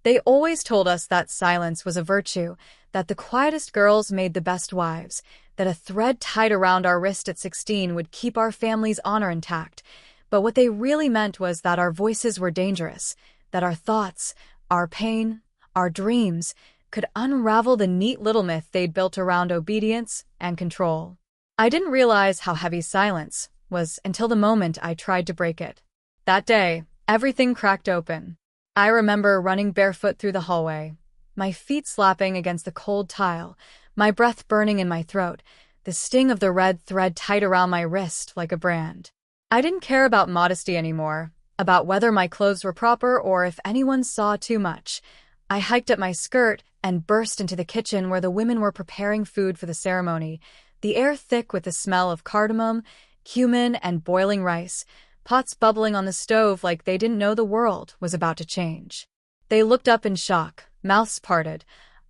They always told us that silence was a virtue, that the quietest girls made the best wives, that a thread tied around our wrist at 16 would keep our family's honor intact. But what they really meant was that our voices were dangerous, that our thoughts, our pain, our dreams could unravel the neat little myth they'd built around obedience and control. I didn't realize how heavy silence was until the moment I tried to break it. That day, everything cracked open. I remember running barefoot through the hallway, my feet slapping against the cold tile, my breath burning in my throat, the sting of the red thread tight around my wrist like a brand. I didn't care about modesty anymore, about whether my clothes were proper or if anyone saw too much. I hiked up my skirt and burst into the kitchen where the women were preparing food for the ceremony, the air thick with the smell of cardamom, cumin, and boiling rice, pots bubbling on the stove like they didn't know the world was about to change. They looked up in shock, mouths parted,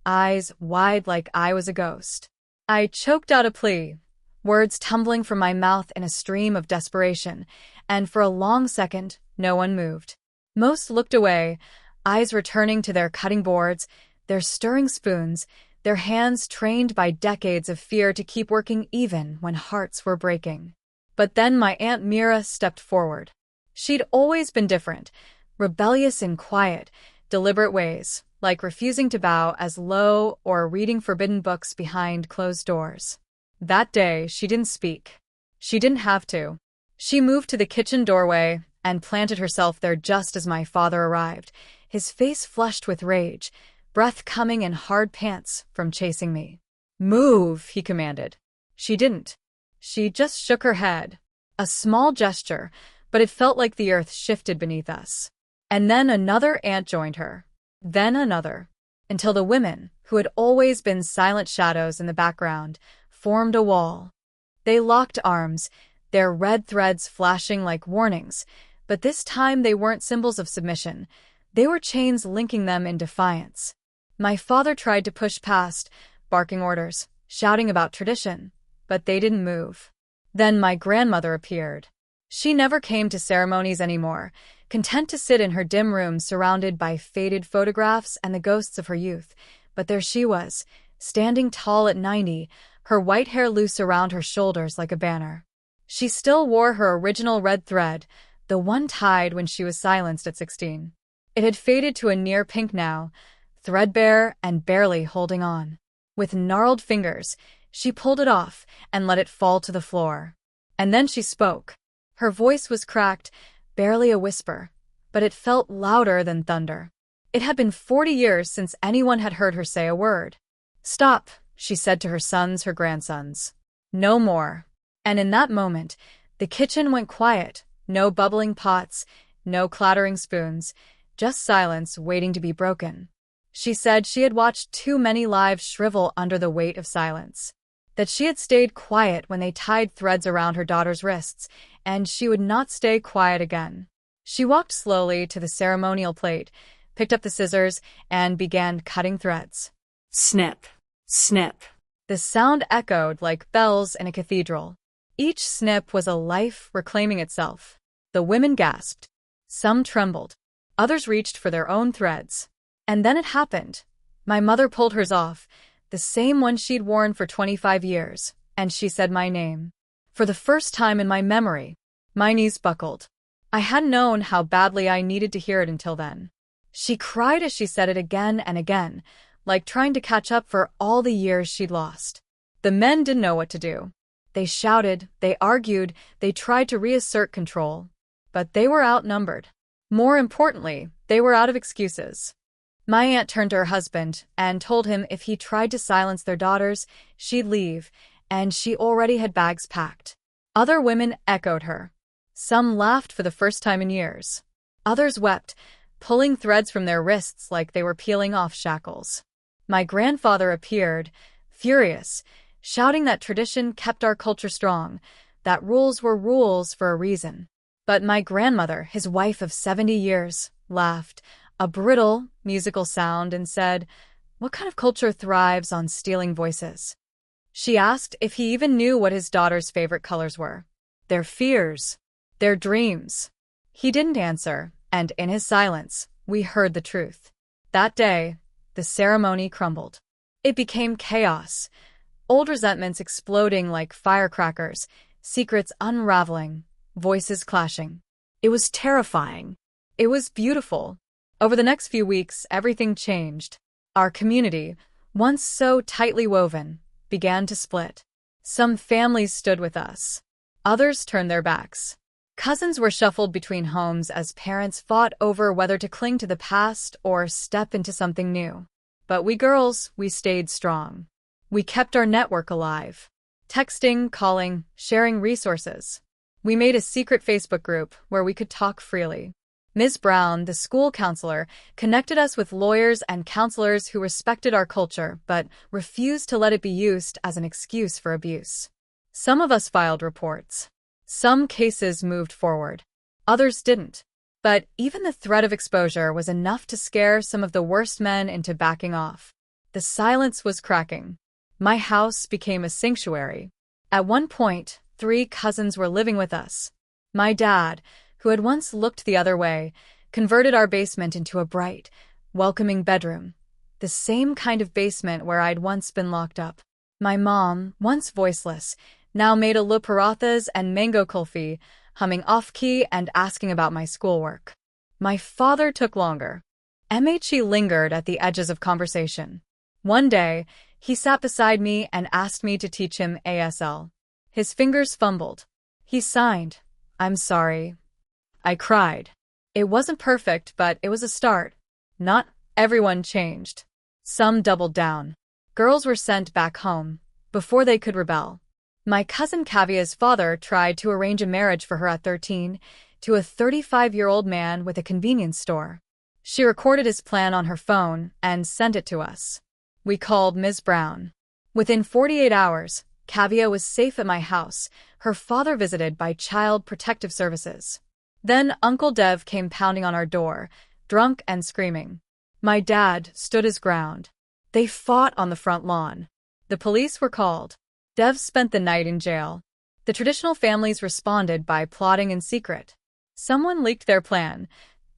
eyes wide like I was a ghost. I choked out a plea, words tumbling from my mouth in a stream of desperation, and for a long second, no one moved. Most looked away, eyes returning to their cutting boards, their stirring spoons, their hands trained by decades of fear to keep working even when hearts were breaking. But then my Aunt Mira stepped forward. She'd always been different, rebellious in quiet, deliberate ways, like refusing to bow as low or reading forbidden books behind closed doors. That day, she didn't speak. She didn't have to. She moved to the kitchen doorway and planted herself there just as my father arrived, his face flushed with rage, breath coming in hard pants from chasing me. "Move," he commanded. She didn't. She just shook her head. A small gesture, but it felt like the earth shifted beneath us. And then another aunt joined her. Then another. Until the women, who had always been silent shadows in the background, formed a wall. They locked arms, their red threads flashing like warnings, but this time they weren't symbols of submission. They were chains linking them in defiance. My father tried to push past, barking orders, shouting about tradition, but they didn't move. Then my grandmother appeared. She never came to ceremonies anymore, content to sit in her dim room surrounded by faded photographs and the ghosts of her youth. But there she was, standing tall at 90, her white hair loose around her shoulders like a banner. She still wore her original red thread, the one tied when she was silenced at 16. It had faded to a near pink now, threadbare and barely holding on. With gnarled fingers, she pulled it off and let it fall to the floor. And then she spoke. Her voice was cracked, barely a whisper, but it felt louder than thunder. It had been 40 years since anyone had heard her say a word. "Stop," she said to her sons, her grandsons. "No more." And in that moment, the kitchen went quiet. No bubbling pots, no clattering spoons, just silence waiting to be broken. She said she had watched too many lives shrivel under the weight of silence. That she had stayed quiet when they tied threads around her daughter's wrists, and she would not stay quiet again. She walked slowly to the ceremonial plate, picked up the scissors, and began cutting threads. Snip, snip. The sound echoed like bells in a cathedral. Each snip was a life reclaiming itself. The women gasped. Some trembled. Others reached for their own threads. And then it happened. My mother pulled hers off, the same one she'd worn for 25 years, and she said my name. For the first time in my memory, my knees buckled. I hadn't known how badly I needed to hear it until then. She cried as she said it again and again, like trying to catch up for all the years she'd lost. The men didn't know what to do. They shouted, they argued, they tried to reassert control. But they were outnumbered. More importantly, they were out of excuses. My aunt turned to her husband and told him if he tried to silence their daughters, she'd leave, and she already had bags packed. Other women echoed her. Some laughed for the first time in years. Others wept, pulling threads from their wrists like they were peeling off shackles. My grandfather appeared, furious, shouting that tradition kept our culture strong, that rules were rules for a reason. But my grandmother, his wife of 70 years, laughed, a brittle, musical sound, and said, "What kind of culture thrives on stealing voices?" She asked if he even knew what his daughter's favorite colors were. Their fears, their dreams. He didn't answer, and in his silence, we heard the truth. That day, the ceremony crumbled. It became chaos, old resentments exploding like firecrackers, secrets unraveling, voices clashing. It was terrifying. It was beautiful. Over the next few weeks, everything changed. Our community, once so tightly woven, began to split. Some families stood with us. Others turned their backs. Cousins were shuffled between homes as parents fought over whether to cling to the past or step into something new. But we girls, we stayed strong. We kept our network alive. Texting, calling, sharing resources. We made a secret Facebook group where we could talk freely. Ms. Brown, the school counselor, connected us with lawyers and counselors who respected our culture but refused to let it be used as an excuse for abuse. Some of us filed reports. Some cases moved forward. Others didn't. But even the threat of exposure was enough to scare some of the worst men into backing off. The silence was cracking. My house became a sanctuary. At one point, 3 cousins were living with us. My dad, who had once looked the other way, converted our basement into a bright, welcoming bedroom. The same kind of basement where I'd once been locked up. My mom, once voiceless, now made aloo parathas and mango kulfi, humming off-key and asking about my schoolwork. My father took longer. He lingered at the edges of conversation. One day, he sat beside me and asked me to teach him ASL. His fingers fumbled. He signed, "I'm sorry." I cried. It wasn't perfect, but it was a start. Not everyone changed. Some doubled down. Girls were sent back home before they could rebel. My cousin Kavia's father tried to arrange a marriage for her at 13 to a 35-year-old man with a convenience store. She recorded his plan on her phone and sent it to us. We called Ms. Brown. Within 48 hours, Kavia was safe at my house, her father visited by Child Protective Services. Then Uncle Dev came pounding on our door, drunk and screaming. My dad stood his ground. They fought on the front lawn. The police were called. Dev spent the night in jail. The traditional families responded by plotting in secret. Someone leaked their plan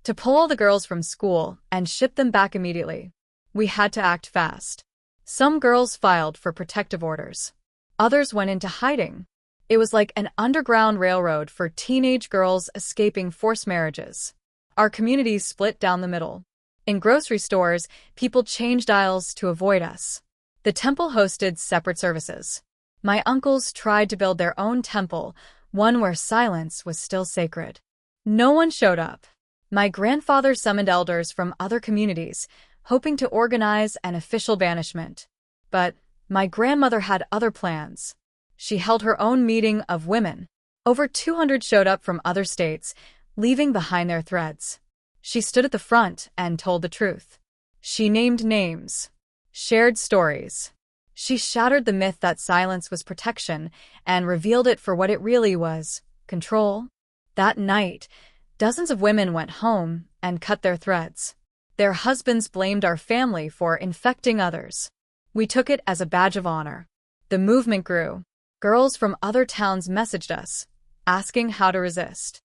to pull all the girls from school and ship them back immediately. We had to act fast. Some girls filed for protective orders. Others went into hiding. It was like an underground railroad for teenage girls escaping forced marriages. Our community split down the middle. In grocery stores, people changed aisles to avoid us. The temple hosted separate services. My uncles tried to build their own temple, one where silence was still sacred. No one showed up. My grandfather summoned elders from other communities, hoping to organize an official banishment. But my grandmother had other plans. She held her own meeting of women. Over 200 showed up from other states, leaving behind their threads. She stood at the front and told the truth. She named names, shared stories. She shattered the myth that silence was protection and revealed it for what it really was, control. That night, dozens of women went home and cut their threads. Their husbands blamed our family for infecting others. We took it as a badge of honor. The movement grew. Girls from other towns messaged us, asking how to resist.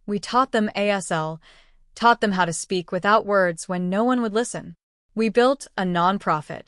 We taught them ASL, taught them how to speak without words when no one would listen. We built a nonprofit.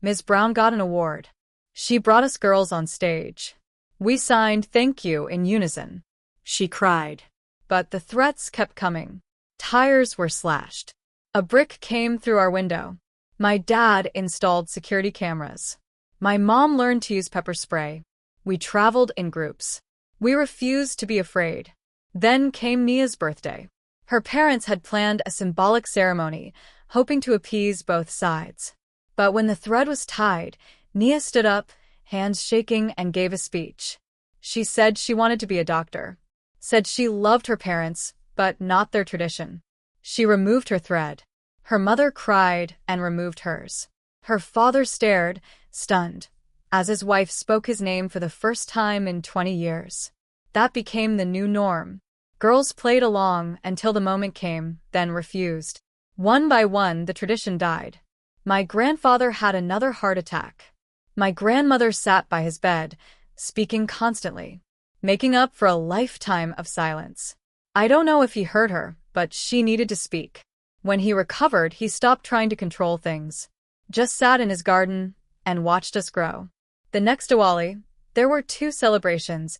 Ms. Brown got an award. She brought us girls on stage. We signed "Thank you" in unison. She cried. But the threats kept coming. Tires were slashed. A brick came through our window. My dad installed security cameras. My mom learned to use pepper spray. We traveled in groups. We refused to be afraid. Then came Nia's birthday. Her parents had planned a symbolic ceremony, hoping to appease both sides. But when the thread was tied, Nia stood up, hands shaking, and gave a speech. She said she wanted to be a doctor. Said she loved her parents, but not their tradition. She removed her thread. Her mother cried and removed hers. Her father stared, stunned, as his wife spoke his name for the first time in 20 years. That became the new norm. Girls played along until the moment came, then refused. One by one, the tradition died. My grandfather had another heart attack. My grandmother sat by his bed, speaking constantly, making up for a lifetime of silence. I don't know if he heard her, but she needed to speak. When he recovered, he stopped trying to control things, just sat in his garden and watched us grow. The next Diwali, there were two celebrations.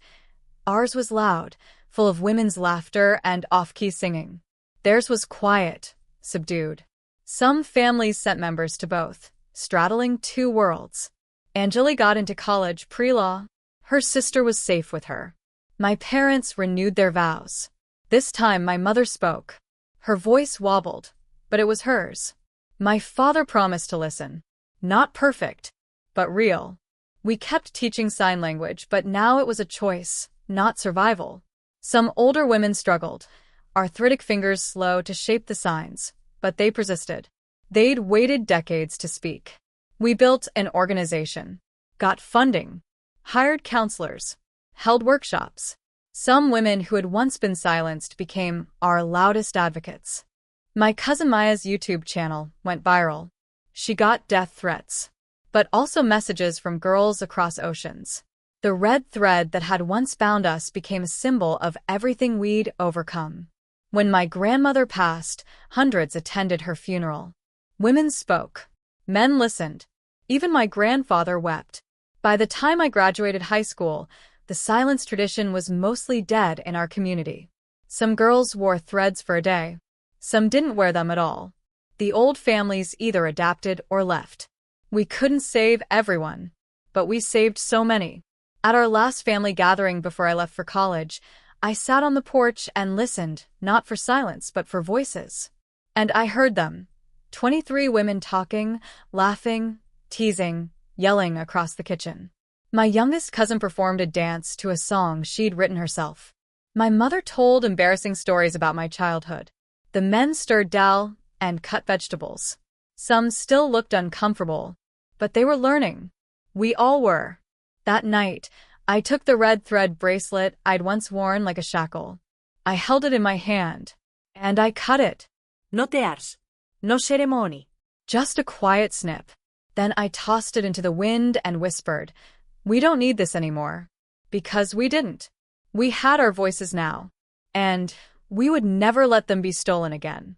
Ours was loud, full of women's laughter and off-key singing. Theirs was quiet, subdued. Some families sent members to both, straddling two worlds. Anjali got into college pre-law. Her sister was safe with her. My parents renewed their vows. This time my mother spoke. Her voice wobbled, but it was hers. My father promised to listen. Not perfect, but real. We kept teaching sign language, but now it was a choice, not survival. Some older women struggled, arthritic fingers slow to shape the signs, but they persisted. They'd waited decades to speak. We built an organization, got funding, hired counselors, held workshops. Some women who had once been silenced became our loudest advocates. My cousin Maya's YouTube channel went viral. She got death threats, but also messages from girls across oceans. The red thread that had once bound us became a symbol of everything we'd overcome. When my grandmother passed, hundreds attended her funeral. Women spoke. Men listened. Even my grandfather wept. By the time I graduated high school, the silence tradition was mostly dead in our community. Some girls wore threads for a day. Some didn't wear them at all. The old families either adapted or left. We couldn't save everyone, but we saved so many. At our last family gathering before I left for college, I sat on the porch and listened, not for silence, but for voices. And I heard them. 23 women talking, laughing, teasing, yelling across the kitchen. My youngest cousin performed a dance to a song she'd written herself. My mother told embarrassing stories about my childhood. The men stirred dal and cut vegetables. Some still looked uncomfortable, but they were learning. We all were. That night, I took the red thread bracelet I'd once worn like a shackle. I held it in my hand, and I cut it. No tears. No ceremony. Just a quiet snip. Then I tossed it into the wind and whispered, "We don't need this anymore." Because we didn't. We had our voices now. And we would never let them be stolen again.